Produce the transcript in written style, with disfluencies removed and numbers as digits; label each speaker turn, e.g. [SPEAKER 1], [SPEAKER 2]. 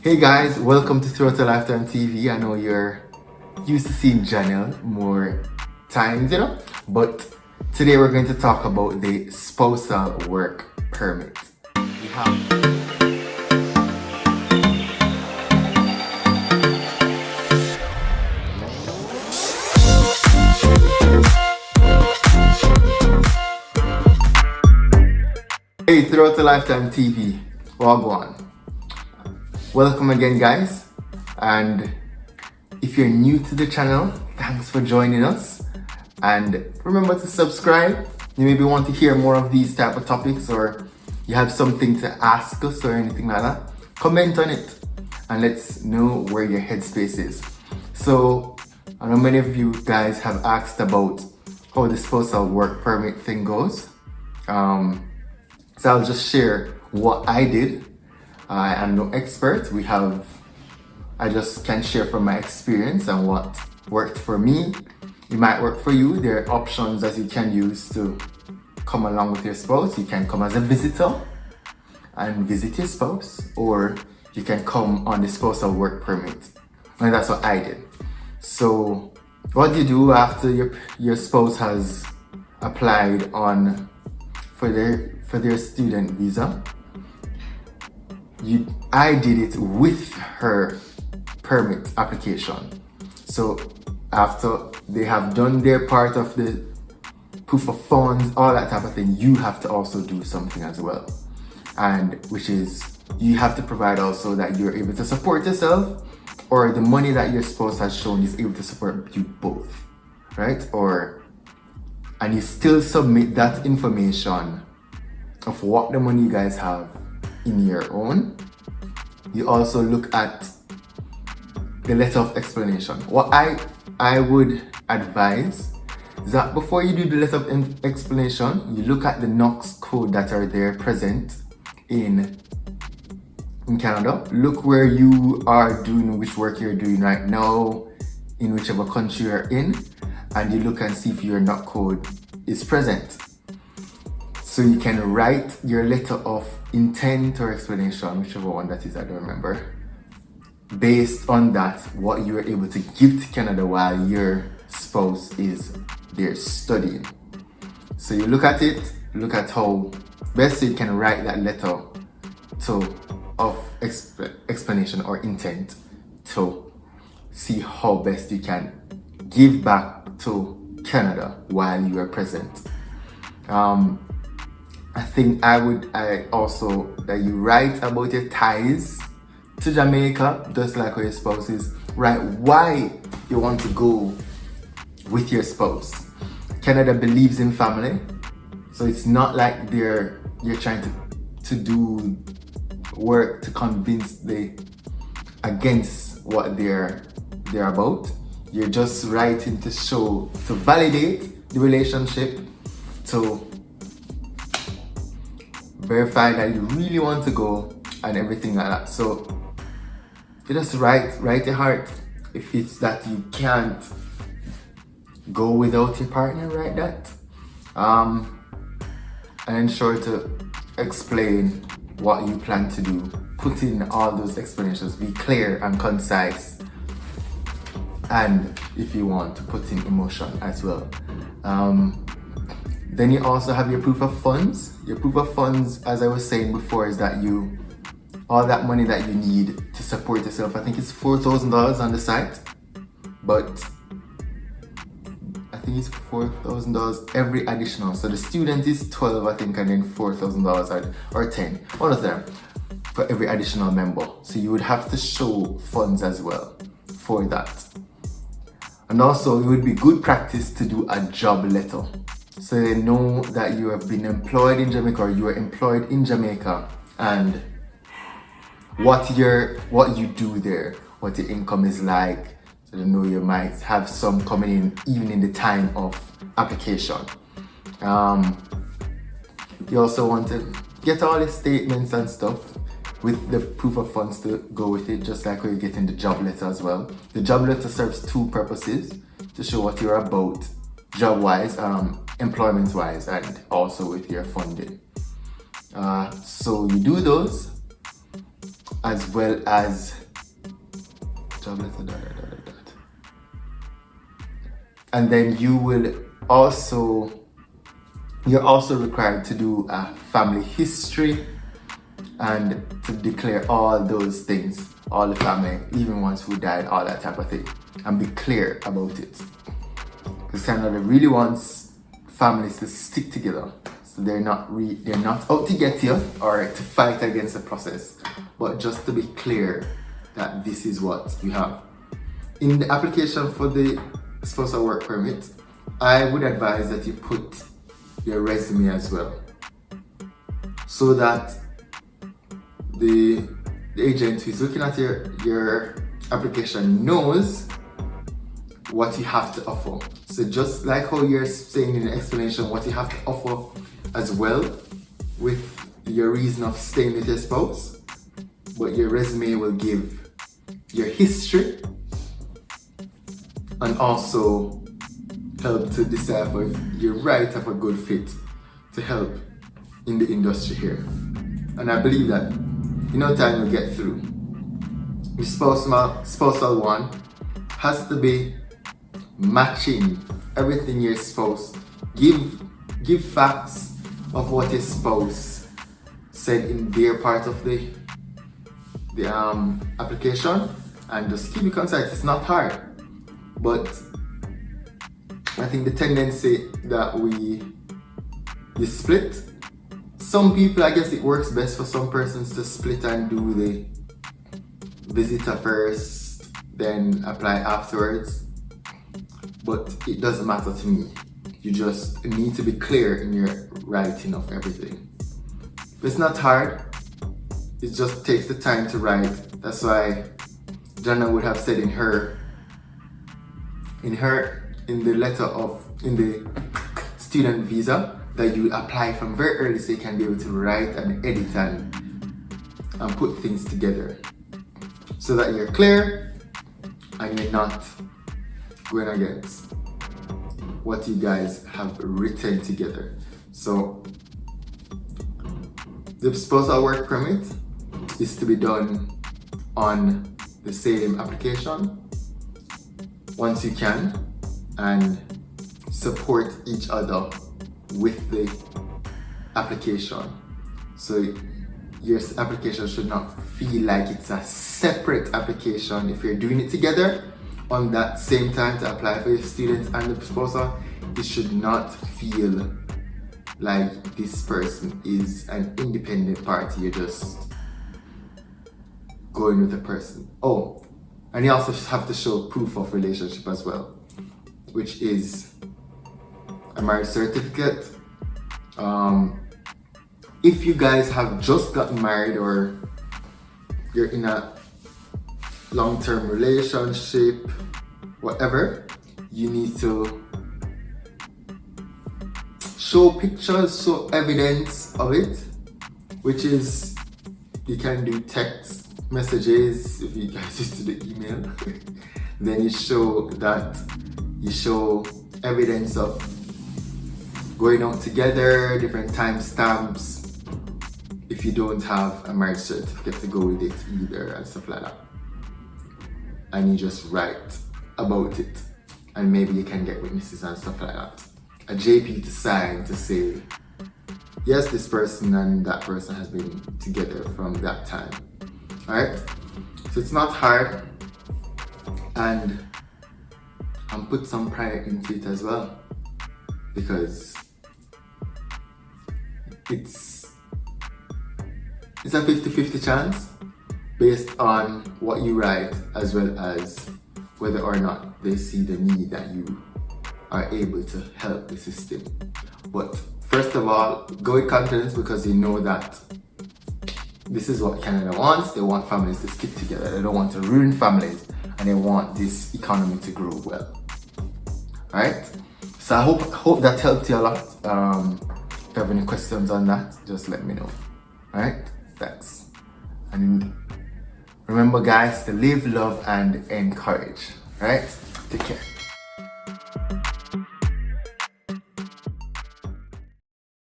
[SPEAKER 1] Hey guys, welcome to Throughout Lifetime TV. I know you're used to seeing Janelle more times, but today we're going to talk about the spousal work permit. We have Hey, Throughout Lifetime TV, Wagwan. Welcome again, guys, and if you're new to the channel, thanks for joining us, and remember to subscribe. You maybe want to hear more of these type of topics, or you have something to ask us or anything like that, comment on it and let's know where your headspace is. So I know many of you guys have asked about how the spousal work permit thing goes, so I'll just share what I did. I am no expert. I just can share from my experience and what worked for me. It might work for you. There are options that you can use to come along with your spouse. You can come as a visitor and visit your spouse, or you can come on the spousal work permit. And that's what I did. So what do you do after your spouse has applied for their student visa? I did it with her permit application. So after they have done their part of the proof of funds, all that type of thing, you have to also do something as well. And which is, you have to provide also that you're able to support yourself, or the money that your spouse has shown is able to support you both, right? And you still submit that information of what the money you guys have in your own. You also look at the letter of explanation. What I would advise is that before you do the letter of explanation, you look at the NOx code that are there present in Canada. Look where you are doing, which work you're doing right now, in whichever country you're in, and you look and see if your NOx code is present. So you can write your letter of intent or explanation, whichever one that is, I don't remember. Based on that, what you are able to give to Canada while your spouse is there studying. So you look at it, look at how best you can write that letter of explanation or intent to see how best you can give back to Canada while you are present. I think I also that you write about your ties to Jamaica, just like your spouse is. Write why you want to go with your spouse. Canada believes in family, so it's not like you're trying to do work to convince against what they're about. You're just writing to validate the relationship, to verify that you really want to go and everything like that. So you just write your heart. If it's that you can't go without your partner, write that. And ensure to explain what you plan to do. Put in all those explanations. Be clear and concise. And if you want to put in emotion as well. Then you also have your proof of funds. Your proof of funds, as I was saying before, is that all that money that you need to support yourself, I think it's $4,000 on the site, but I think it's $4,000 every additional. So the student is 12, I think, and then $4,000 or 10, one of them, for every additional member. So you would have to show funds as well for that. And also it would be good practice to do a job letter, so they know that you have been employed in Jamaica, or you are employed in Jamaica, and what you do there, what your income is like, so they know you might have some coming in even in the time of application. You also want to get all the statements and stuff with the proof of funds to go with it, just like when you get in the job letter as well. The job letter serves two purposes: to show what you're about job-wise, employment-wise, and also with your funding. So you do those, as well as job letter, and then you're also required to do a family history and to declare all those things, all the family, even ones who died, all that type of thing, and be clear about it. Because Canada really wants families to stick together, so they're not out to get you or to fight against the process, but just to be clear that this is what you have. In the application for the spousal work permit, I would advise that you put your resume as well, so that the agent who's looking at your application knows what you have to offer. So just like how you're saying in the explanation what you have to offer as well with your reason of staying with your spouse, but your resume will give your history and also help to decipher if you're right of a good fit to help in the industry here. And I believe that in no time you'll get through. The spousal one has to be matching everything your spouse give facts of what your spouse said in their part of the application, and just keep it concise. It's not hard, but I think the tendency that you split. Some people, I guess it works best for some persons to split and do the visitor first, then apply afterwards. But it doesn't matter to me. You just need to be clear in your writing of everything. It's not hard. It just takes the time to write. That's why Jana would have said in the student visa that you apply from very early so you can be able to write and edit and put things together so that you're clear and you're not going against what you guys have written together. So the spousal work permit is to be done on the same application once you can, and support each other with the application. So your application should not feel like it's a separate application. If you're doing it together on that same time to apply for your students and the spousal, it should not feel like this person is an independent party. You're just going with the person. Oh, and you also have to show proof of relationship as well, which is a marriage certificate. If you guys have just gotten married or you're in a long-term relationship, whatever, you need to show pictures, show evidence of it, which is, you can do text messages if you guys used to the email. Then you show evidence of going out together, different timestamps, if you don't have a marriage certificate to go with it either, and stuff like that. And you just write about it, and maybe you can get witnesses and stuff like that. A JP to sign to say, yes, this person and that person has been together from that time. Alright? So it's not hard, and put some pride into it as well, because it's a 50-50 chance based on what you write, as well as whether or not they see the need that you are able to help the system. But first of all, go with confidence, because you know that this is what Canada wants. They want families to stick together. They don't want to ruin families, and they want this economy to grow well. Alright? So I hope that helped you a lot. If you have any questions on that, just let me know. Alright? Thanks. And remember, guys, to live, love, and encourage. Alright? Take care.